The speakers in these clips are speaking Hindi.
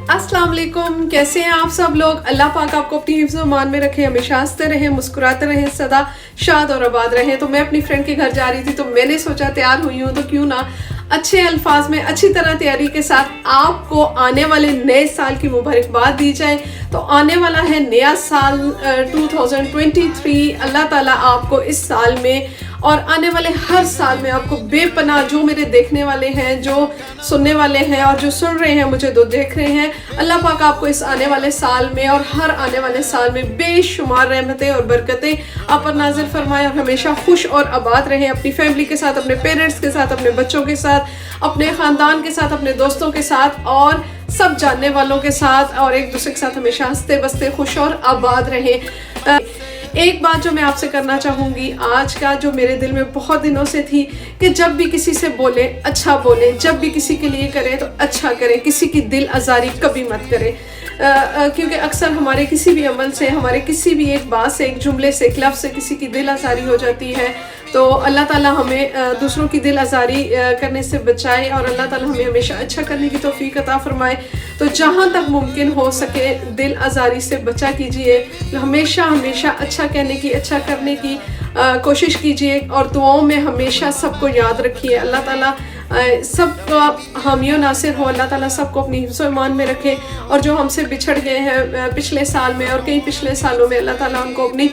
अस्सलाम वालेकुम, कैसे हैं आप सब लोग। अल्लाह पाक आपको अपनी हिफ्ज़ मान में रखे, हमेशा हंसते रहें, मुस्कुराते रहें, सदा शाद और आबाद रहें। तो मैं अपनी फ्रेंड के घर जा रही थी, तो मैंने सोचा तैयार हुई हूँ तो क्यों ना अच्छे अल्फाज में अच्छी तरह तैयारी के साथ आपको आने वाले नए साल की मुबारकबाद दी जाए। तो आने वाला है नया साल 2023। अल्लाह ताला आपको इस साल में और आने वाले हर साल में आपको बेपनाह, जो मेरे देखने वाले हैं, जो सुनने वाले हैं और जो सुन रहे हैं मुझे तो देख रहे हैं, अल्लाह पाक आपको इस आने वाले साल में और हर आने वाले साल में बेशुमार रहमतें और बरकतें आप पर नाज़िल फरमाए और हमेशा खुश और आबाद रहें, अपनी फैमिली के साथ, अपने पेरेंट्स के साथ, अपने बच्चों के साथ, अपने ख़ानदान के साथ, अपने दोस्तों के साथ और सब जानने वालों के साथ, और एक दूसरे के साथ हमेशा हंसते बसते खुश और आबाद रहें। एक बात जो मैं आपसे करना चाहूँगी आज का, जो मेरे दिल में बहुत दिनों से थी, कि जब भी किसी से बोले अच्छा बोले, जब भी किसी के लिए करें तो अच्छा करें, किसी की दिल आज़ारी कभी मत करें। क्योंकि अक्सर हमारे किसी भी अमल से, हमारे किसी भी एक बात से, एक जुमले से, एक लफ्ज़ से किसी की दिल आज़ारी हो जाती है। तो अल्लाह ताला हमें दूसरों की दिल आज़ारी करने से बचाए और अल्लाह ताला हमें हमेशा अच्छा करने की तौफीक अता फरमाए। तो जहाँ तक मुमकिन हो सके दिल आज़ारी से बचा कीजिए, हमेशा हमेशा अच्छा कहने की, अच्छा करने की कोशिश कीजिए और दुआओं में हमेशा सबको याद रखिए। अल्लाह ताला सबका हामियों नासिर हो, अल्लाह ताला सबको अपनी हिफ्ज़ ईमान में रखे। और जो हमसे बिछड़ गए हैं पिछले साल में और कई पिछले सालों में, अल्लाह ताला उनको अपनी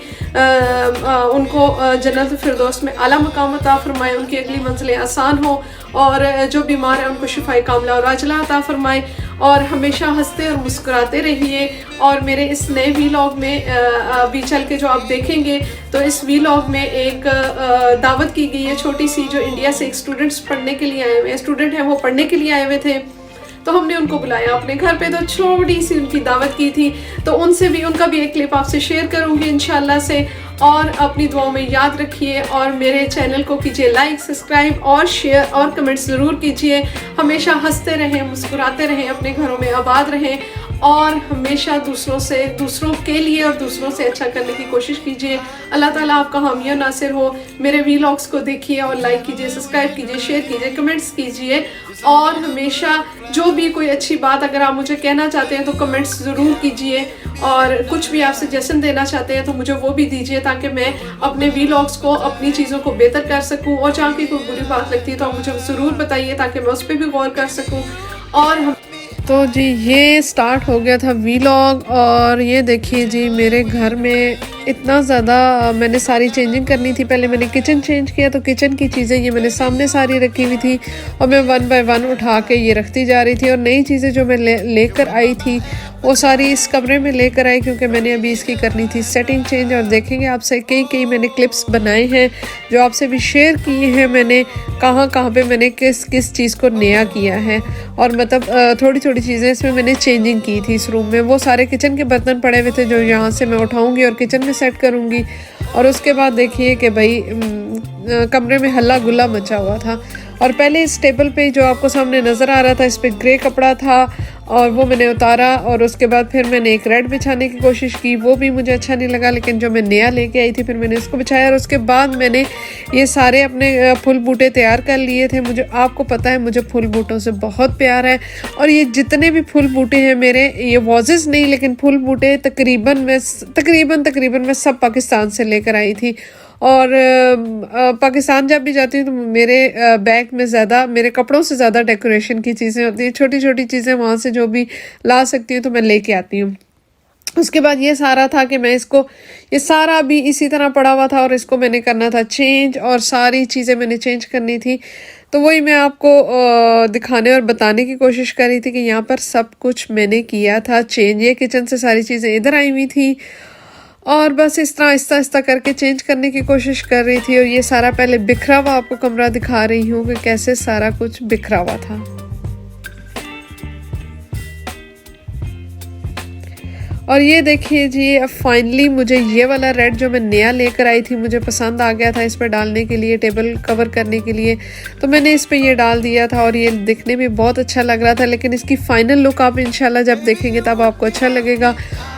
उनको जन्नत फिरदौस में आला मकाम अता फरमाए, उनकी अगली मंजिलें आसान हो और जो बीमार है उनको शिफाए कामला और आजला अता फरमाए। और हमेशा हंसते और मुस्कुराते रहिए। और मेरे इस नए वीलॉग में अभी चल के जो आप देखेंगे, तो इस वीलॉग में एक दावत की गई है छोटी सी, जो इंडिया से एक स्टूडेंट्स पढ़ने के लिए आए हुए हैं, स्टूडेंट हैं वो पढ़ने के लिए आए हुए थे। तो हमने उनको बुलाया अपने घर पे, तो छोटी सी उनकी दावत की थी। तो उनका भी एक क्लिप आपसे शेयर करूंगी इंशाल्लाह से। और अपनी दुआओं में याद रखिए और मेरे चैनल को कीजिए लाइक, सब्सक्राइब और शेयर और कमेंट्स ज़रूर कीजिए। हमेशा हंसते रहें, मुस्कुराते रहें, अपने घरों में आबाद रहें और हमेशा दूसरों के लिए और दूसरों से अच्छा करने की कोशिश कीजिए। अल्लाह ताला आपका हामिया नासिर हो। मेरे वीलॉग्स को देखिए और लाइक कीजिए, सब्सक्राइब कीजिए, शेयर कीजिए, कमेंट्स कीजिए। और हमेशा जो भी कोई अच्छी बात अगर आप मुझे कहना चाहते हैं तो कमेंट्स ज़रूर कीजिए। और कुछ भी आप सजेशन देना चाहते हैं तो मुझे वो भी दीजिए, ताकि मैं अपने वीलॉग्स को, अपनी चीज़ों को बेहतर कर सकूं। और जहाँ की कोई बुरी बात लगती है तो आप मुझे ज़रूर बताइए, ताकि मैं उस पर भी गौर कर सकूं। और तो जी ये स्टार्ट हो गया था वीलॉग। और ये देखिए जी, मेरे घर में इतना ज़्यादा मैंने सारी चेंजिंग करनी थी। पहले मैंने किचन चेंज किया, तो किचन की चीज़ें ये मैंने सामने सारी रखी हुई थी और मैं 1 बाय 1 उठा के ये रखती जा रही थी। और नई चीज़ें जो मैं लेकर आई थी वो सारी इस कमरे में लेकर आई, क्योंकि मैंने अभी इसकी करनी थी सेटिंग चेंज। और देखेंगे आपसे कई मैंने क्लिप्स बनाए हैं जो आपसे भी शेयर किए हैं, मैंने कहाँ पे मैंने किस चीज़ को नया किया है। और मतलब थोड़ी चीज़ें इसमें मैंने चेंजिंग की थी इस रूम में। वो सारे किचन के बर्तन पड़े हुए थे जो यहाँ से मैं उठाऊँगी और किचन में सेट करूँगी। और उसके बाद देखिए कि भाई कमरे में हल्ला गुल्ला मचा हुआ था। और पहले इस टेबल पे जो आपको सामने नज़र आ रहा था, इस पे ग्रे कपड़ा था और वो मैंने उतारा। और उसके बाद फिर मैंने एक रेड बिछाने की कोशिश की, वो भी मुझे अच्छा नहीं लगा, लेकिन जो मैं नया लेके आई थी फिर मैंने उसको बिछाया। और उसके बाद मैंने ये सारे अपने फूल बूटे तैयार कर लिए थे। मुझे, आपको पता है, मुझे फूल बूटों से बहुत प्यार है। और ये जितने भी फूल बूटे हैं मेरे, ये वॉजेस नहीं लेकिन फूल बूटे तकरीबन मैं सब पाकिस्तान से लेकर आई थी। और पाकिस्तान जब भी जाती हूँ तो मेरे बैग में ज़्यादा, मेरे कपड़ों से ज़्यादा डेकोरेशन की चीज़ें होती हैं। छोटी चीज़ें वहाँ से जो भी ला सकती हूँ तो मैं लेके आती हूँ। उसके बाद ये सारा था कि मैं इसको, ये सारा भी इसी तरह पड़ा हुआ था और इसको मैंने करना था चेंज, और सारी चीज़ें मैंने चेंज करनी थी। तो वही मैं आपको दिखाने और बताने की कोशिश कर रही थी कि यहाँ पर सब कुछ मैंने किया था चेंज। ये किचन से सारी चीज़ें इधर आई हुई थी और बस इस तरह आहिस्ता करके चेंज करने की कोशिश कर रही थी। और ये सारा पहले बिखरा हुआ आपको कमरा दिखा रही हूँ कि कैसे सारा कुछ बिखरा हुआ था। और ये देखिए जी, अब फाइनली मुझे ये वाला रेड जो मैं नया लेकर आई थी मुझे पसंद आ गया था इस पर डालने के लिए, टेबल कवर करने के लिए, तो मैंने इस पर ये डाल दिया था और ये दिखने में बहुत अच्छा लग रहा था। लेकिन इसकी फ़ाइनल लुक आप इंशाल्लाह जब देखेंगे तब आपको अच्छा लगेगा।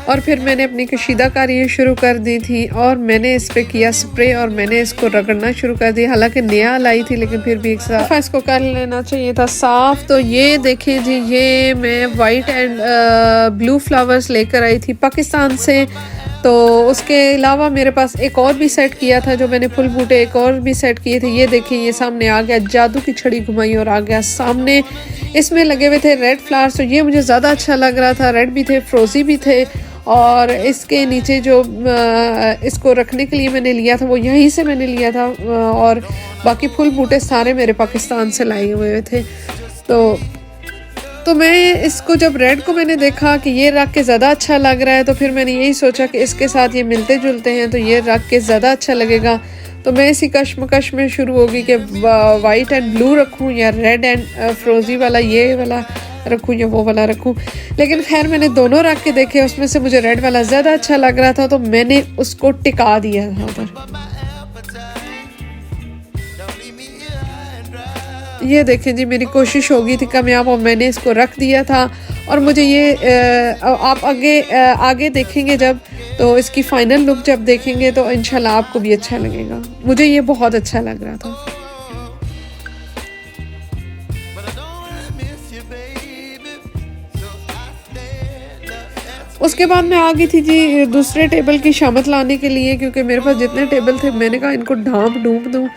और फिर मैंने अपनी कशीदाकारी शुरू कर दी थी और मैंने इस पर किया स्प्रे और मैंने इसको रगड़ना शुरू कर दिया। हालांकि नया लाई थी लेकिन फिर भी एक दफ़ा इसको कर लेना चाहिए था साफ़। तो ये देखें जी, ये मैं वाइट एंड ब्लू फ्लावर्स लेकर आई थी पाकिस्तान से। तो उसके अलावा मेरे पास एक और भी सेट किया था जो मैंने फुल बूटे एक और भी सेट किए थे। ये देखिए, ये सामने आ गया, जादू की छड़ी घुमाई और आ गया सामने। इसमें लगे हुए थे रेड फ्लावर्स, तो ये मुझे ज़्यादा अच्छा लग रहा था। रेड भी थे, फ्रोज़ी भी थे। और इसके नीचे जो इसको रखने के लिए मैंने लिया था वो यहीं से मैंने लिया था। और बाकी फुल बूटे सारे मेरे पाकिस्तान से लाए हुए थे। तो मैं इसको जब रेड को मैंने देखा कि ये रख के ज़्यादा अच्छा लग रहा है, तो फिर मैंने यही सोचा कि इसके साथ ये मिलते जुलते हैं तो ये रख के ज़्यादा अच्छा लगेगा। तो मैं इसी कश्मकश में शुरू होगी कि वाइट एंड ब्लू रखूँ या रेड एंड फ्रोज़ी वाला ये वाला रखूँ या वो वाला रखूँ। लेकिन खैर मैंने दोनों रख के देखे, उसमें से मुझे रेड वाला ज़्यादा अच्छा लग रहा था तो मैंने उसको टिका दिया था उधर। ये देखें जी, मेरी कोशिश हो गई थी कामयाब और मैंने इसको रख दिया था। और मुझे ये आप आगे देखेंगे जब, तो इसकी फ़ाइनल लुक जब देखेंगे तो इंशाल्लाह आपको भी अच्छा लगेगा। मुझे ये बहुत अच्छा लग रहा था। उसके बाद मैं आ गई थी जी दूसरे टेबल की शामत लाने के लिए, क्योंकि मेरे पास जितने टेबल थे मैंने कहा इनको ढांप ढूंप दूँ,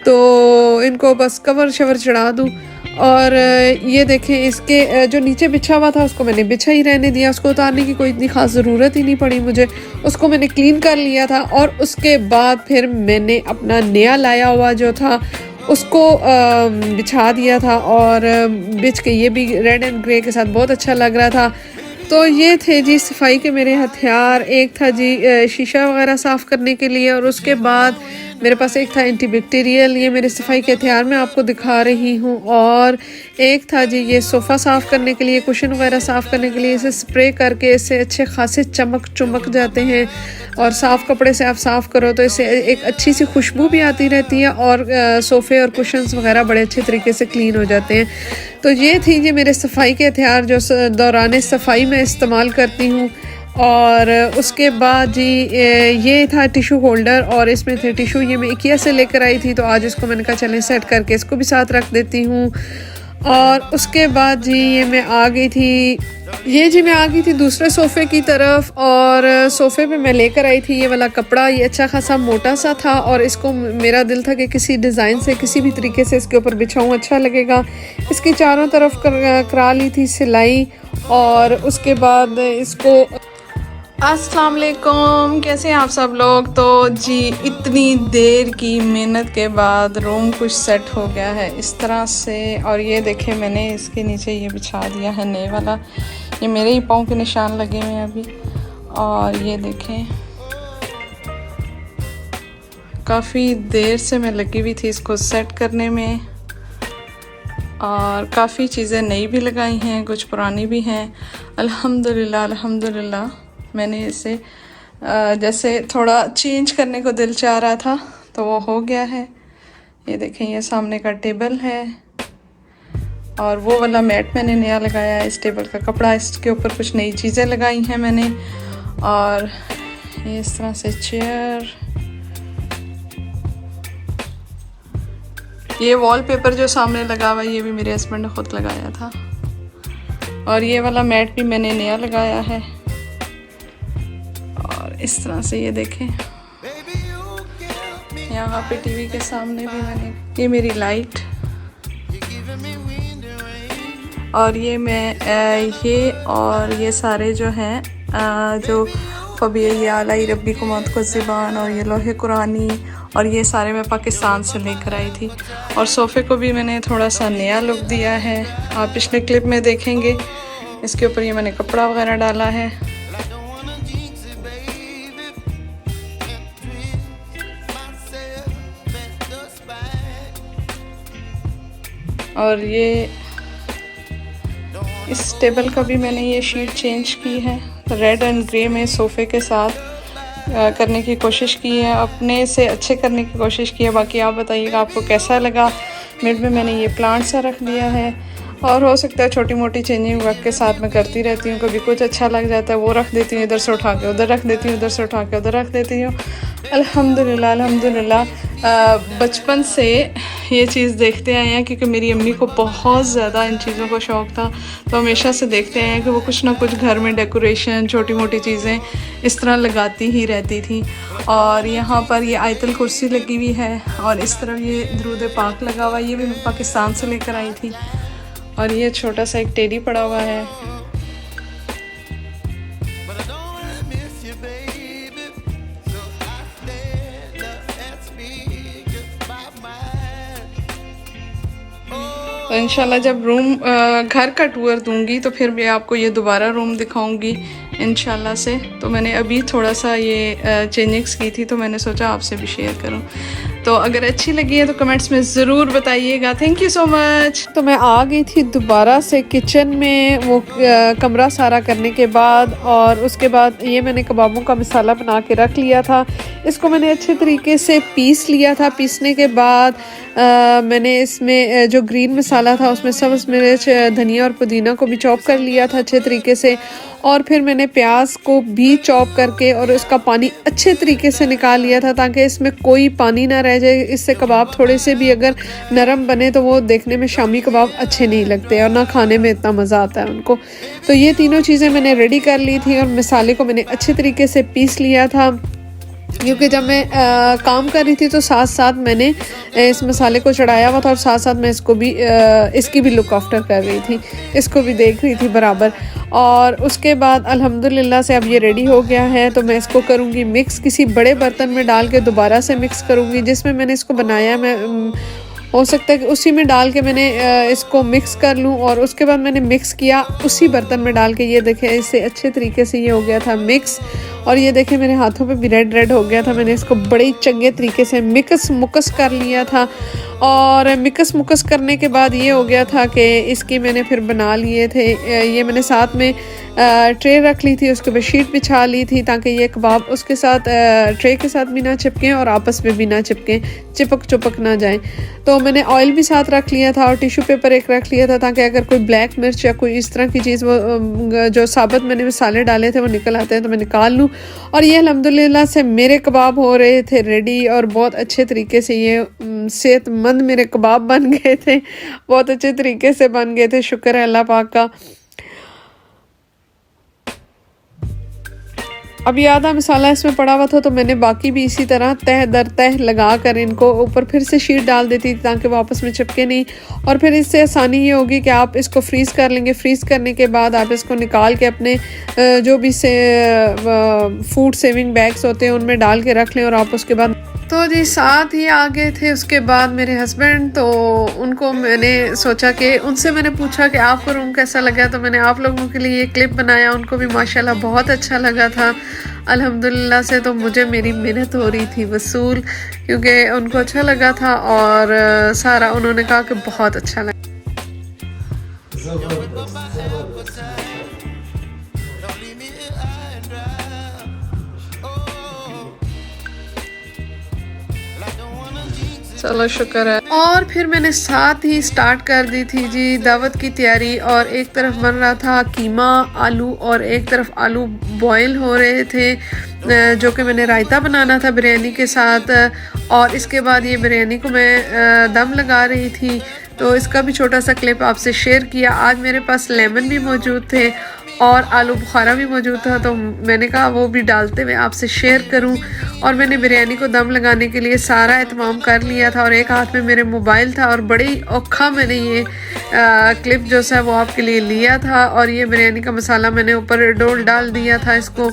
तो इनको बस कवर शवर चढ़ा दूँ। और ये देखें, इसके जो नीचे बिछा हुआ था उसको मैंने बिछा ही रहने दिया, उसको उतारने की कोई इतनी ख़ास ज़रूरत ही नहीं पड़ी मुझे। उसको मैंने क्लीन कर लिया था और उसके बाद फिर मैंने अपना नया लाया हुआ जो था उसको बिछा दिया था। और बिछ के ये भी रेड एंड ग्रे के साथ बहुत अच्छा लग रहा था। तो ये थे जी सफाई के मेरे हथियार। एक था जी शीशा वगैरह साफ़ करने के लिए, और उसके बाद मेरे पास एक था एंटीबैक्टीरियल, ये मेरे सफाई के हथियार मैं आपको दिखा रही हूँ। और एक था जी ये सोफ़ा साफ़ करने के लिए, कुशन वगैरह साफ़ करने के लिए, इसे स्प्रे करके इससे अच्छे खासे चमक जाते हैं। और साफ़ कपड़े से आप साफ़ करो तो इससे एक अच्छी सी खुशबू भी आती रहती है और सोफ़े और कुशन्स वगैरह बड़े अच्छे तरीके से क्लीन हो जाते हैं। तो ये थी जी मेरे सफाई के हथियार जो दौरान सफाई में इस्तेमाल करती हूँ। और उसके बाद जी ये था टिशू होल्डर, और इसमें थे टिशू, ये मैं IKEA से लेकर आई थी, तो आज इसको मैंने कहा चलें सेट करके इसको भी साथ रख देती हूँ। और उसके बाद जी ये मैं आ गई थी दूसरे सोफ़े की तरफ। और सोफ़े पे मैं लेकर आई थी ये वाला कपड़ा, ये अच्छा खासा मोटा सा था और इसको मेरा दिल था कि किसी डिज़ाइन से किसी भी तरीके से इसके ऊपर बिछाऊँ, अच्छा लगेगा। इसकी चारों तरफ करा ली थी सिलाई। और उसके बाद इसको अस्सलाम वालेकुम, कैसे हैं आप सब लोग। तो जी इतनी देर की मेहनत के बाद रूम कुछ सेट हो गया है इस तरह से। और ये देखें, मैंने इसके नीचे ये बिछा दिया है नए वाला, ये मेरे ही पाँव के निशान लगे हुए हैं अभी। और ये देखें, काफ़ी देर से मैं लगी हुई थी इसको सेट करने में, और काफ़ी चीज़ें नई भी लगाई हैं, कुछ पुरानी भी हैं। अल्हम्दुलिल्लाह मैंने इसे जैसे थोड़ा चेंज करने को दिल चाह रहा था तो वो हो गया है। ये देखें, ये सामने का टेबल है और वो वाला मैट मैंने नया लगाया है। इस टेबल का कपड़ा, इसके ऊपर कुछ नई चीज़ें लगाई हैं मैंने। और ये इस तरह से चेयर, ये वॉलपेपर जो सामने लगा हुआ है ये भी मेरे हस्बैंड ने खुद लगाया था। और ये वाला मैट भी मैंने नया लगाया है। और इस तरह से ये देखें, यहाँ पे टीवी के सामने भी मैंने, ये मेरी लाइट, और ये मैं ये और ये सारे जो हैं जो फ़बी आलाई रब्बी को मौत को ज़िबान और ये लोहे कुरानी, और ये सारे मैं पाकिस्तान से लेकर आई थी। और सोफ़े को भी मैंने थोड़ा सा नया लुक दिया है, आप पिछले क्लिप में देखेंगे। इसके ऊपर ये मैंने कपड़ा वगैरह डाला है। और ये इस टेबल का भी मैंने ये शीट चेंज की है रेड एंड ग्रे में सोफ़े के साथ करने की कोशिश की है, अपने से अच्छे करने की कोशिश की है। बाकी आप बताइएगा आपको कैसा लगा। मिड में मैंने ये प्लांट सा रख दिया है और हो सकता है छोटी मोटी चेंजिंग वक्त के साथ मैं करती रहती हूँ। कभी कुछ अच्छा लग जाता है वो रख देती हूँ, इधर से उठा के उधर रख देती हूँ, उधर से उठा के उधर रख देती हूँ। अल्हम्दुलिल्लाह अल्हम्दुलिल्लाह बचपन से ये चीज़ देखते आए हैं, क्योंकि मेरी अम्मी को बहुत ज़्यादा इन चीज़ों का शौक़ था, तो हमेशा से देखते आए हैं कि वो कुछ ना कुछ घर में डेकोरेशन छोटी मोटी चीज़ें इस तरह लगाती ही रहती थी। और यहाँ पर ये आयतल कुर्सी लगी हुई है और इस तरफ ये दरूद पाक लगा हुआ है, ये भी मैं पाकिस्तान से लेकर आई थी। और ये छोटा सा एक टेडी पड़ा हुआ है। तो इंशाल्लाह जब रूम घर का टूर दूंगी तो फिर मैं आपको ये दोबारा रूम दिखाऊंगी इंशाल्लाह से। तो मैंने अभी थोड़ा सा ये चेंजिंग्स की थी तो मैंने सोचा आपसे भी शेयर करूं। तो अगर अच्छी लगी है तो कमेंट्स में ज़रूर बताइएगा। Thank you so much. तो मैं आ गई थी दोबारा से किचन में वो कमरा सारा करने के बाद, और उसके बाद ये मैंने कबाबों का मसाला बना के रख लिया था। इसको मैंने अच्छे तरीके से पीस लिया था। पीसने के बाद मैंने इसमें जो ग्रीन मसाला था उसमें सब्ज़ मिर्च, धनिया और पुदीना को भी चॉप कर लिया था अच्छे तरीके से। और फिर मैंने प्याज को भी चॉप करके और उसका पानी अच्छे तरीके से निकाल लिया था, ताकि इसमें कोई पानी ना रह जाए। इससे कबाब थोड़े से भी अगर नरम बने तो वो देखने में शामी कबाब अच्छे नहीं लगते और ना खाने में इतना मज़ा आता है उनको। तो ये तीनों चीज़ें मैंने रेडी कर ली थी और मसाले को मैंने अच्छे तरीके से पीस लिया था, क्योंकि जब मैं काम कर रही थी तो साथ साथ मैंने इस मसाले को चढ़ाया हुआ था और साथ साथ मैं इसको भी इसकी भी लुक आफ्टर कर रही थी, इसको भी देख रही थी बराबर। और उसके बाद अल्हम्दुलिल्लाह से अब ये रेडी हो गया है। तो मैं इसको करूँगी मिक्स, किसी बड़े बर्तन में डाल के दोबारा से मिक्स करूँगी। जिसमें मैंने इसको बनाया मैं हो सकता है कि उसी में डाल के मैंने इसको मिक्स कर लूँ। और उसके बाद मैंने मिक्स किया उसी बर्तन में डाल के, ये देखें इससे अच्छे तरीके से ये हो गया था मिक्स। और ये देखें मेरे हाथों पे भी रेड रेड हो गया था। मैंने इसको बड़े चंगे तरीके से मिक्स मुकस कर लिया था। और मिक्स मुकस करने के बाद ये हो गया था कि इसकी मैंने फिर बना लिए थे। ये मैंने साथ में ट्रे रख ली थी, उसके ऊपर शीट बिछा ली थी, ताकि ये कबाब उसके साथ ट्रे के साथ भी ना चिपकें और आपस में भी ना चिपकें, चिपक ना जाएं। तो मैंने ऑयल भी साथ रख लिया था और टिश्यू पेपर एक रख लिया था, ताकि अगर कोई ब्लैक मिर्च या कोई इस तरह की चीज़ वो जो साबुत मैंने मसाले डाले थे वो निकल आते हैं तो मैं निकाल लूँ। और ये अल्हम्दुलिल्लाह से मेरे कबाब हो रहे थे रेडी और बहुत अच्छे तरीके से ये सेहतमंद मेरे कबाब बन गए थे, बहुत अच्छे तरीके से बन गए थे। शुक्र है अल्लाह पाक का। अभी आधा मसाला इसमें पड़ा हुआ था तो मैंने बाकी भी इसी तरह तह दर तह लगा कर इनको ऊपर फिर से शीट डाल देती थी, ताकि वो आपस में चिपके नहीं। और फिर इससे आसानी ये होगी कि आप इसको फ्रीज़ कर लेंगे। फ्रीज़ करने के बाद आप इसको निकाल के अपने जो भी फूड सेविंग बैग्स होते हैं उनमें डाल के रख लें। और आप उसके बाद तो जी साथ ही आ गए थे उसके बाद मेरे हस्बैंड। तो उनको मैंने सोचा कि उनसे मैंने पूछा कि आपको रूम कैसा लगा, तो मैंने आप लोगों के लिए ये क्लिप बनाया। उनको भी माशाल्लाह बहुत अच्छा लगा था अल्हम्दुलिल्लाह से। तो मुझे मेरी मेहनत हो रही थी वसूल, क्योंकि उनको अच्छा लगा था और सारा उन्होंने कहा कि बहुत अच्छा लगा। चलो शुक्र है। और फिर मैंने साथ ही स्टार्ट कर दी थी जी दावत की तैयारी। और एक तरफ बन रहा था कीमा आलू और एक तरफ आलू बॉयल हो रहे थे, जो कि मैंने रायता बनाना था बिरयानी के साथ। और इसके बाद ये बिरयानी को मैं दम लगा रही थी, तो इसका भी छोटा सा क्लिप आपसे शेयर किया। आज मेरे पास लेमन भी मौजूद थे और आलू बुखारा भी मौजूद था, तो मैंने कहा वो भी डालते हुए आपसे शेयर करूं। और मैंने बिरयानी को दम लगाने के लिए सारा एहतमाम कर लिया था और एक हाथ में मेरे मोबाइल था और बड़ी औखा मैंने ये क्लिप जो है वो आपके लिए लिया था। और ये बिरयानी का मसाला मैंने ऊपर डाल दिया था इसको।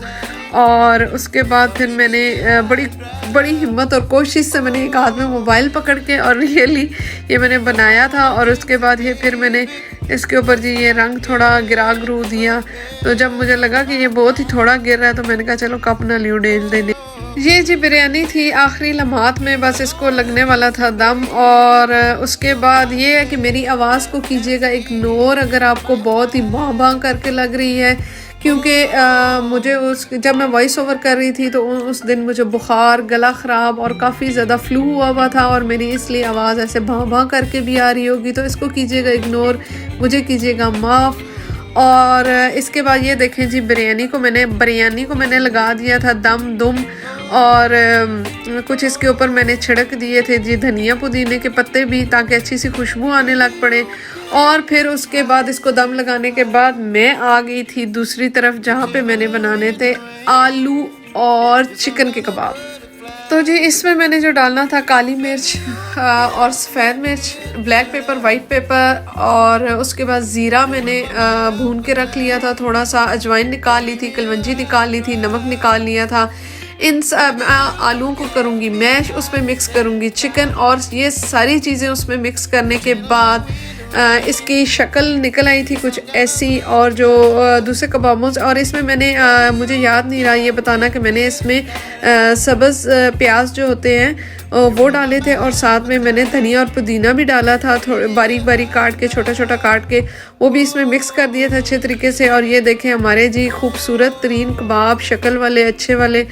और उसके बाद फिर मैंने बड़ी हिम्मत और कोशिश से मैंने एक हाथ में मोबाइल पकड़ के और रियली ये मैंने बनाया था। और उसके बाद ये फिर मैंने इसके ऊपर जी ये रंग थोड़ा गिरा गरू दिया। तो जब मुझे लगा कि ये बहुत ही थोड़ा गिर रहा है तो मैंने कहा चलो कप ना लियो डेल देने। ये जी बिरयानी थी आखिरी लम्हात में, बस इसको लगने वाला था दम। और उसके बाद ये है कि मेरी आवाज़ को कीजिएगा इग्नोर अगर आपको बहुत ही भां भां करके लग रही है, क्योंकि मुझे जब मैं वॉइस ओवर कर रही थी तो उस दिन मुझे बुखार, गला ख़राब और काफ़ी ज़्यादा फ्लू हुआ था और मेरी इसलिए आवाज़ ऐसे भाँ भाँ करके भी आ रही होगी, तो इसको कीजिएगा इग्नोर, मुझे कीजिएगा माफ़। और इसके बाद ये देखें जी, बिरयानी को मैंने लगा दिया था दम दुम, और कुछ इसके ऊपर मैंने छिड़क दिए थे जी धनिया पुदीने के पत्ते भी, ताकि अच्छी सी खुशबू आने लग पड़े। और फिर उसके बाद इसको दम लगाने के बाद मैं आ गई थी दूसरी तरफ, जहाँ पे मैंने बनाने थे आलू और चिकन के कबाब। तो जी इसमें मैंने जो डालना था काली मिर्च और सफ़ेद मिर्च, ब्लैक पेपर, वाइट पेपर, और उसके बाद ज़ीरा मैंने भून के रख लिया था, थोड़ा सा अजवाइन निकाल ली थी, कलवंजी निकाल ली थी, नमक निकाल लिया था। इन आलूओं को करूँगी मैश, उसमें मिक्स करूँगी चिकन, और ये सारी चीज़ें उसमें मिक्स करने के बाद इसकी शक्ल निकल आई थी कुछ ऐसी। और जो दूसरे कबाबों से, और इसमें मैंने मुझे याद नहीं रहा ये बताना कि मैंने इसमें सब्ज़ प्याज जो होते हैं वो डाले थे, और साथ में मैंने धनिया और पुदीना भी डाला था, थोड़ा बारीक बारीक काट के, छोटा छोटा काट के, वो भी इसमें मिक्स कर दिए थे अच्छे तरीके से। और ये देखें हमारे जी खूबसूरत तरीन कबाब शक्ल वाले अच्छे वाले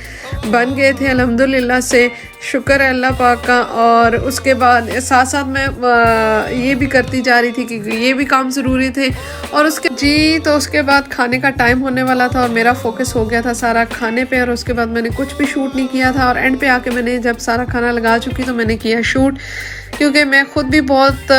बन गए थे अल्हम्दुलिल्लाह से, शुक्र है अल्लाह पाक का। और उसके बाद साथ साथ मैं ये भी करती जा रही थी कि ये भी काम ज़रूरी थे। और उसके बाद खाने का टाइम होने वाला था और मेरा फोकस हो गया था सारा खाने पे, और उसके बाद मैंने कुछ भी शूट नहीं किया था। और एंड पे आके मैंने जब सारा खाना लगा चुकी तो मैंने किया शूट, क्योंकि मैं ख़ुद भी बहुत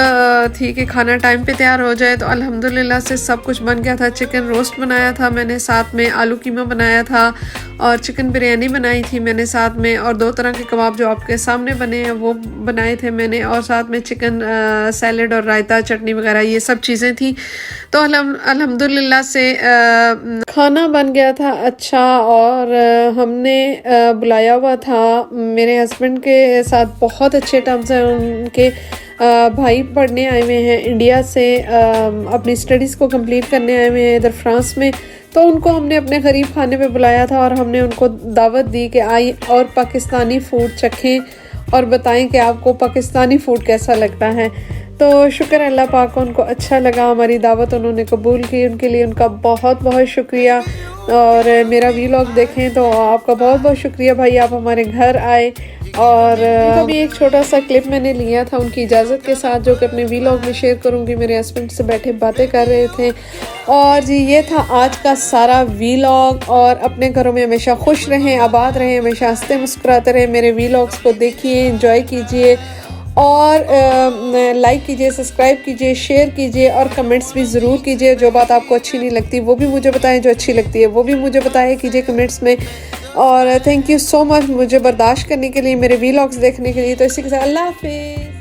थी कि खाना टाइम पे तैयार हो जाए। तो अल्हम्दुलिल्लाह से सब कुछ बन गया था। चिकन रोस्ट बनाया था मैंने, साथ में आलू कीमा बनाया था, और चिकन बिरयानी बनाई थी मैंने साथ में, और 2 तरह के कबाब जो आपके सामने बने हैं वो बनाए थे मैंने, और साथ में चिकन सैलड और रायता चटनी वगैरह ये सब चीज़ें थी। तो अल्हम्दुलिल्लाह से खाना बन गया था अच्छा। और हमने बुलाया हुआ था मेरे हस्बैंड के साथ, बहुत अच्छे टर्म्स हैं उनके। भाई पढ़ने आए हुए हैं इंडिया से, अपनी स्टडीज़ को कंप्लीट करने आए हुए हैं इधर फ्रांस में। तो उनको हमने अपने गरीब खाने पे बुलाया था, और हमने उनको दावत दी कि आइए और पाकिस्तानी फ़ूड चखें और बताएं कि आपको पाकिस्तानी फ़ूड कैसा लगता है। तो शुक्र अल्लाह पाक को, उनको अच्छा लगा, हमारी दावत उन्होंने कबूल की, उनके लिए उनका बहुत बहुत शुक्रिया। और मेरा वीलॉग देखें तो आपका बहुत बहुत शुक्रिया भाई, आप हमारे घर आए। और अभी एक छोटा सा क्लिप मैंने लिया था उनकी इजाज़त के साथ, जो कि अपने वीलॉग में शेयर करूँगी। मेरे हस्बैंड से बैठे बातें कर रहे थे। और जी ये था आज का सारा वीलॉग। और अपने घरों में हमेशा खुश रहें, आबाद रहें, हमेशा हंसते मुस्कुराते रहें। मेरे वीलॉग्स को देखिए, एंजॉय कीजिए, और लाइक कीजिए, सब्सक्राइब कीजिए, शेयर कीजिए, और कमेंट्स भी ज़रूर कीजिए। जो बात आपको अच्छी नहीं लगती वो भी मुझे बताएं, जो अच्छी लगती है वो भी मुझे बताएं कीजिए कमेंट्स में। और थैंक यू सो मच मुझे बर्दाश्त करने के लिए, मेरे वीलॉग्स देखने के लिए। तो इसी के साथ अल्लाह हाफिज़।